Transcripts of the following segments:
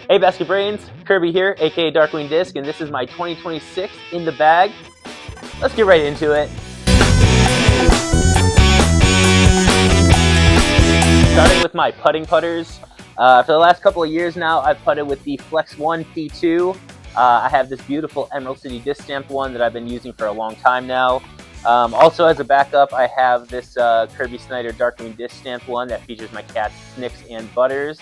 Hey Basket Brains, Kirby here, aka Darkwing Disc, and this is my 2026 in the bag. Let's get right into it. Starting with my putting putters. For the last couple of years now, I've putted with the Flex 1 P2. I have this beautiful Emerald City disc stamped one that I've been using for a long time now. Also as a backup, I have this Kirby Snyder Darkwing disc stamped one that features my cats Snicks and Butters.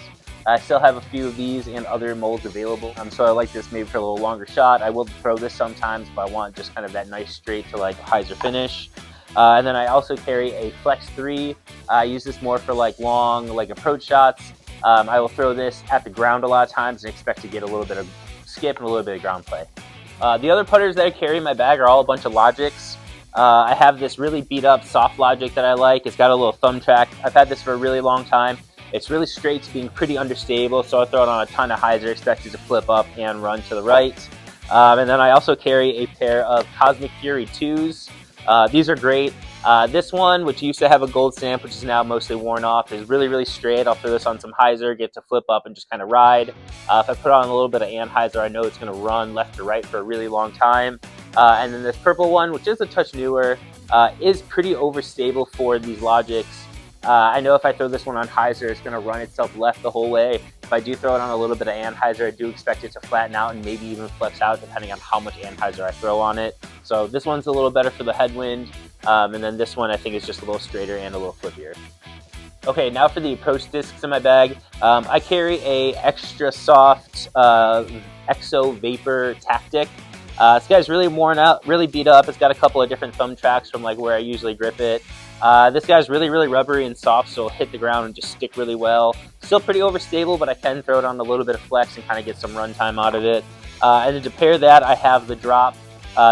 I still have a few of these and other molds available, so I like this maybe for a little longer shot. I will throw this sometimes if I want just kind of that nice straight to like hyzer finish. And then I also carry a Flex 3. I use this more for like long like approach shots. I will throw this at the ground a lot of times and expect to get a little bit of skip and a little bit of ground play. The other putters that I carry in my bag are all a bunch of Logics. I have this really beat up soft Logic that I like. It's got a little thumb track. I've had this for a really long time. It's really straight to being pretty understable, so I throw it on a ton of hyzer, expect it to flip up and run to the right. And then I also carry a pair of Cosmic Fury 2s. These are great. This one, which used to have a gold stamp, which is now mostly worn off, is really, really straight. I'll throw this on some hyzer, get to flip up and just kind of ride. If I put on a little bit of anhyzer, I know it's going to run left to right for a really long time. And then this purple one, which is a touch newer, is pretty overstable for these Logics. I know if I throw this one on hyzer, it's going to run itself left the whole way. If I do throw it on a little bit of anhyzer, I do expect it to flatten out and maybe even flex out depending on how much anhyzer I throw on it. So this one's a little better for the headwind, and then this one I think is just a little straighter and a little flippier. Okay, now for the approach discs in my bag. I carry a extra soft Exo Vapor Tactic. This guy's really worn out, really beat up. It's got a couple of different thumb tracks from like where I usually grip it. This guy's really, really rubbery and soft, so it'll hit the ground and just stick really well. Still pretty overstable, but I can throw it on a little bit of flex and kind of get some run time out of it. And then to pair that, I have the drop.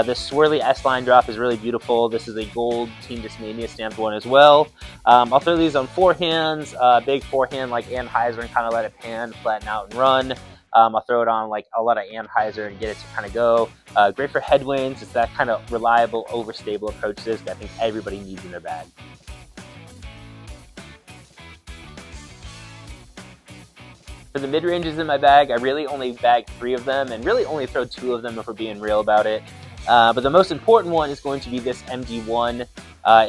This swirly S-line drop is really beautiful. This is a gold Team Discmania stamped one as well. I'll throw these on forehands, big forehand like anhyzer and kind of let it pan, flatten out and run. I'll throw it on like a lot of anhyzer and get it to kind of go. Great for headwinds. It's that kind of reliable, overstable approach disc I think everybody needs in their bag. For the mid-ranges in my bag, I really only bag 3 of them and really only throw 2 of them if we're being real about it. But the most important one is going to be this MD1.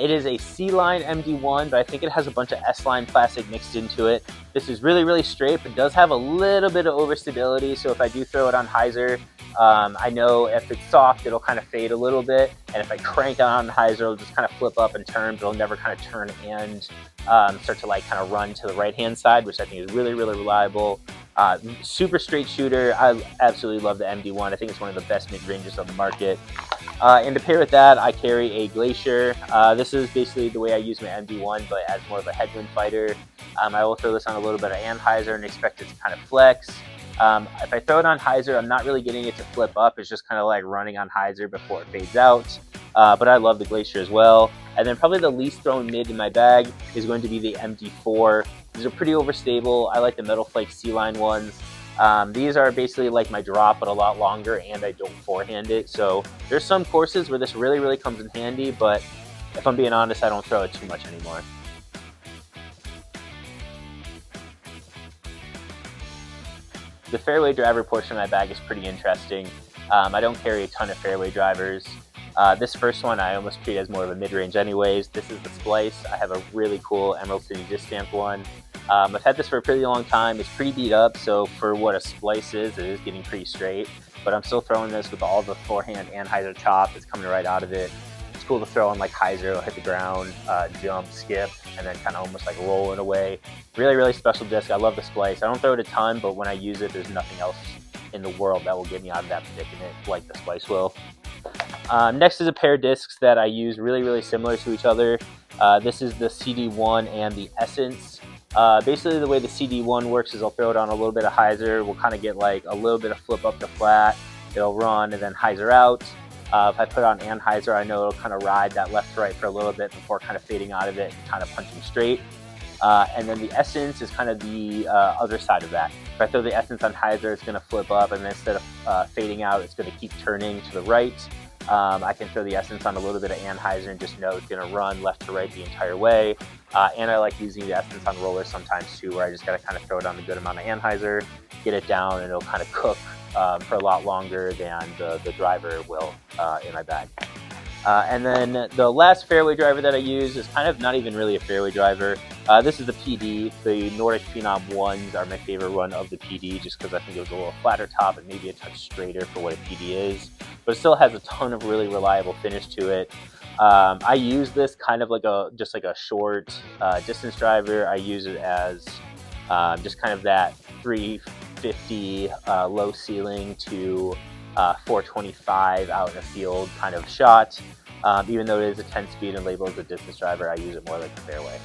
It is a C-line MD1, but I think it has a bunch of S-line plastic mixed into it. This is really, really straight, but does have a little bit of overstability, so if I do throw it on hyzer, I know if it's soft, it'll kind of fade a little bit, and if I crank it on hyzer, it'll just kind of flip up and turn, but it'll never kind of turn and start to like kind of run to the right-hand side, which I think is really, really reliable. Super straight shooter. I absolutely love the MD1. I think it's one of the best mid-ranges on the market. And to pair with that, I carry a Glacier. This is basically the way I use my MD1, but as more of a headwind fighter. I will throw this on a little bit of anhyzer and expect it to kind of flex. If I throw it on hyzer, I'm not really getting it to flip up. It's just kind of like running on hyzer before it fades out. But I love the Glacier as well. And then probably the least thrown mid in my bag is going to be the MD4. These are pretty overstable. I like the Metal Flake C-line ones. These are basically like my drop, but a lot longer, and I don't forehand it. So there's some courses where this really, really comes in handy, but if I'm being honest, I don't throw it too much anymore. The fairway driver portion of my bag is pretty interesting. I don't carry a ton of fairway drivers. This first one I almost treat as more of a mid-range anyways. This is the Splice. I have a really cool Emerald City disc stamped one. I've had this for a pretty long time. It's pretty beat up, so for what a Splice is, it is getting pretty straight. But I'm still throwing this with all the forehand and hyzer chop that's coming right out of it. It's cool to throw on like hyzer, it'll hit the ground, jump, skip, and then kind of almost like roll it away. Really, really special disc. I love the Splice. I don't throw it a ton, but when I use it, there's nothing else in the world that will get me out of that predicament like the Splice will. Next is a pair of discs that I use really, really similar to each other. This is the CD1 and the Essence. Basically the way the CD1 works is I'll throw it on a little bit of hyzer. We'll kind of get like a little bit of flip up to flat. It'll run and then hyzer out. If I put on anhyzer, I know it'll kind of ride that left to right for a little bit before kind of fading out of it and kind of punching straight. And then the Essence is kind of the other side of that. If I throw the Essence on hyzer, it's going to flip up, and then instead of fading out, it's going to keep turning to the right. I can throw the Essence on a little bit of anhyzer and just know it's going to run left to right the entire way. And I like using the Essence on rollers sometimes too, where I just got to kind of throw it on a good amount of anhyzer, get it down, and it'll kind of cook for a lot longer than the driver will in my bag. And then the last fairway driver that I use is kind of not even really a fairway driver. This is the PD. The Nordic Phenom 1s are my favorite one of the PD, just because I think it was a little flatter top and maybe a touch straighter for what a PD is. But it still has a ton of really reliable finish to it. I use this kind of like just like a short distance driver. I use it as just kind of that 350 low ceiling to 425 out in the field kind of shot. Even though it is a 10 speed and labeled as a distance driver, I use it more like a fairway.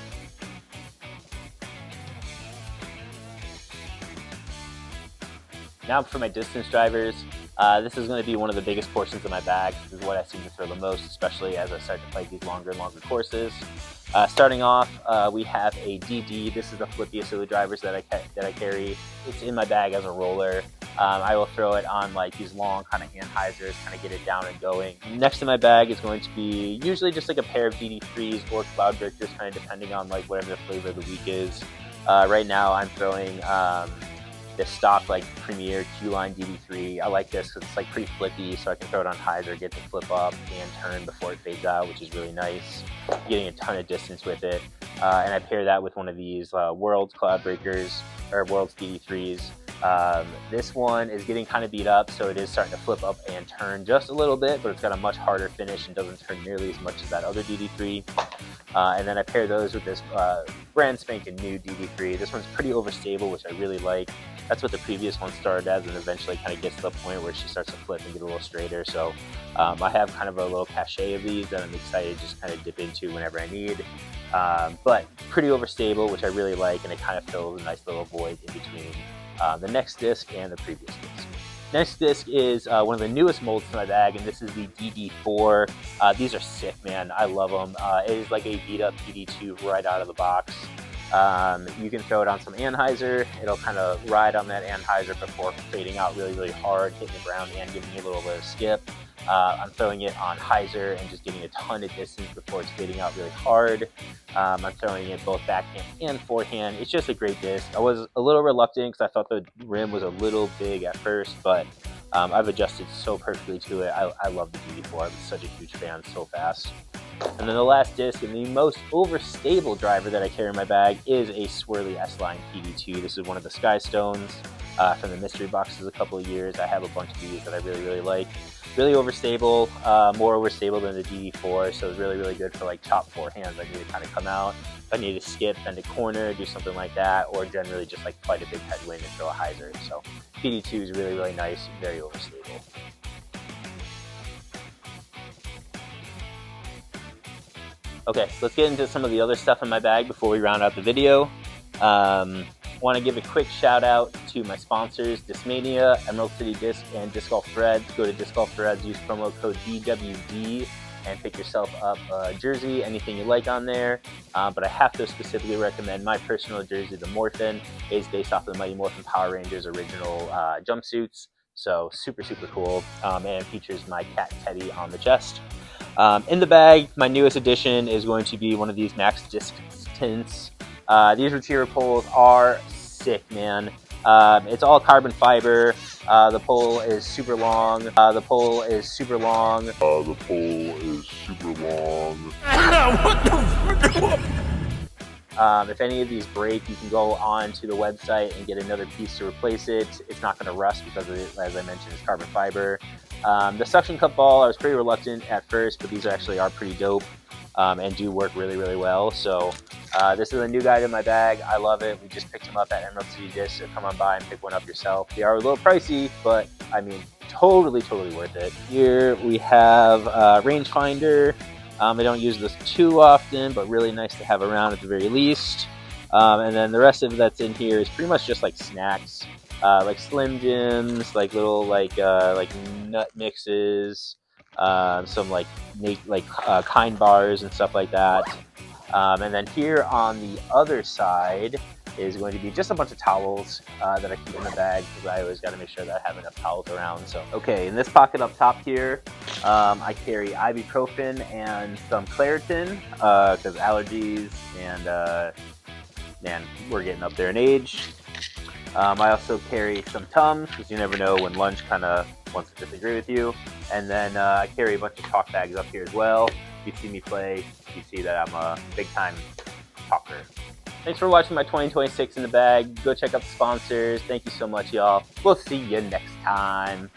Now for my distance drivers, this is going to be one of the biggest portions of my bag. This is what I seem to throw the most, especially as I start to play these longer and longer courses. Starting off, we have a DD. This is the flippiest of the drivers that I carry. It's in my bag as a roller. I will throw it on like these long kind of anhyzers, kind of get it down and going. Next in my bag is going to be usually just like a pair of DD3s or cloud breakers, kind of depending on like whatever the flavor of the week is. Right now I'm throwing this stock like Premier Q-Line DD3. I like this because it's like pretty flippy, so I can throw it on hyzer, get to flip up and turn before it fades out, which is really nice. Getting a ton of distance with it. And I pair that with one of these Worlds Cloud Breakers, or Worlds DD3s. This one is getting kind of beat up, so it is starting to flip up and turn just a little bit, but it's got a much harder finish and doesn't turn nearly as much as that other DD3. And then I pair those with this brand spanking new DD3. This one's pretty overstable, which I really like. That's what the previous one started as, and eventually kind of gets to the point where she starts to flip and get a little straighter. So I have kind of a little cachet of these that I'm excited to just kind of dip into whenever I need. But pretty overstable, which I really like, and it kind of fills a nice little void in between the next disc and the previous disc. Next disc is one of the newest molds to my bag, and this is the DD4. These are sick, man. I love them. It is like a beat up DD2 right out of the box. You can throw it on some anhyzer. It'll kind of ride on that anhyzer before fading out really, really hard, hitting the ground and giving you a little bit of skip. I'm throwing it on hyzer and just getting a ton of distance before it's fading out really hard. I'm throwing it both backhand and forehand. It's just a great disc. I was a little reluctant because I thought the rim was a little big at first, but I've adjusted so perfectly to it. I love the DD4. I'm such a huge fan, so fast. And then the last disc and the most overstable driver that I carry in my bag is a Swirly S-Line PD2. This is one of the Skystones from the mystery boxes a couple of years. I have a bunch of these that I really, really like. Really overstable, more overstable than the DD4, so it's really, really good for like top forehands. I need to kind of come out. If I need to skip, bend a corner, do something like that, or generally just like fight a big headwind and throw a hyzer. So PD2 is really, really nice, very overstable. Okay, let's get into some of the other stuff in my bag before we round out the video. Want to give a quick shout out to my sponsors, Discmania, Emerald City Disc, and Disc Golf Threads. Go to Disc Golf Threads, use promo code DWD, and pick yourself up a jersey, anything you like on there. But I have to specifically recommend my personal jersey, the Morphin. It is based off of the Mighty Morphin Power Rangers original jumpsuits. So super, super cool. And it features my cat Teddy on the chest. In the bag, my newest addition is going to be one of these Max Disc tints. These retriever poles are sick, man. It's all carbon fiber. The pole is super long. The pole is super long. If any of these break, you can go on to the website and get another piece to replace it. It's not going to rust because, as I mentioned, it's carbon fiber. The suction cup ball, I was pretty reluctant at first, but these actually are pretty dope and do work really, really well. So this is a new guy in my bag. I love it. We just picked them up at Emerald City Disc, so come on by and pick one up yourself. They are a little pricey, but I mean, totally, totally worth it. Here we have rangefinder. I don't use this too often, but really nice to have around at the very least. And then the rest of it that's in here is pretty much just like snacks, like Slim Jims, like little like nut mixes, some like Kind bars and stuff like that. And then here on the other side, is going to be just a bunch of towels that I keep in the bag, because I always got to make sure that I have enough towels around. So, okay, in this pocket up top here, I carry ibuprofen and some Claritin, because allergies, and man, we're getting up there in age. I also carry some Tums, because you never know when lunch kind of wants to disagree with you. And then I carry a bunch of talk bags up here as well. If you see me play, you see that I'm a big time talker. Thanks for watching my 2026 in the bag. Go check out the sponsors. Thank you so much, y'all. We'll see you next time.